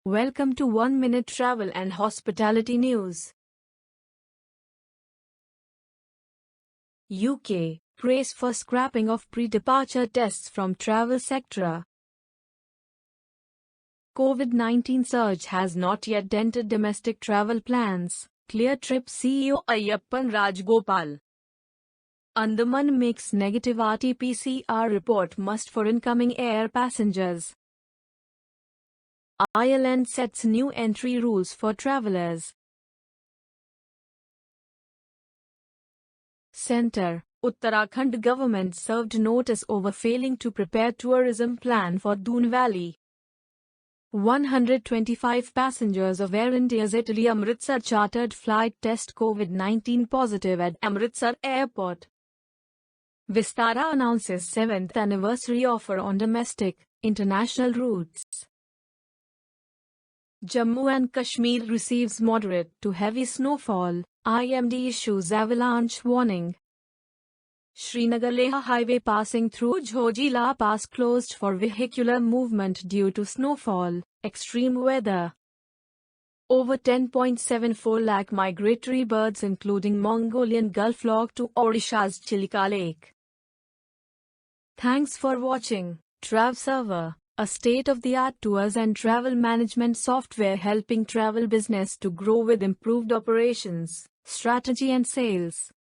Welcome to 1 Minute Travel and Hospitality News. UK, praise for scrapping of pre-departure tests from travel sector. COVID-19 surge has not yet dented domestic travel plans, Clear Trip CEO Ayyappan Rajgopal. Andaman makes negative RT-PCR report must for incoming air passengers. Ireland sets new entry rules for travellers. Centre, Uttarakhand government served notice over failing to prepare tourism plan for Doon Valley. 125 passengers of Air India's Italy Amritsar chartered flight test COVID-19 positive at Amritsar Airport. Vistara announces 7th anniversary offer on domestic, international routes. Jammu and Kashmir receives moderate to heavy snowfall, IMD issues avalanche warning. Srinagar-Leh highway passing through Jhojila Pass closed for vehicular movement due to snowfall, extreme weather. Over 10.74 lakh migratory birds including Mongolian gull flock to Odisha's Chilika Lake. Thanks for watching. TravServer, a state-of-the-art tours and travel management software helping travel business to grow with improved operations, strategy and sales.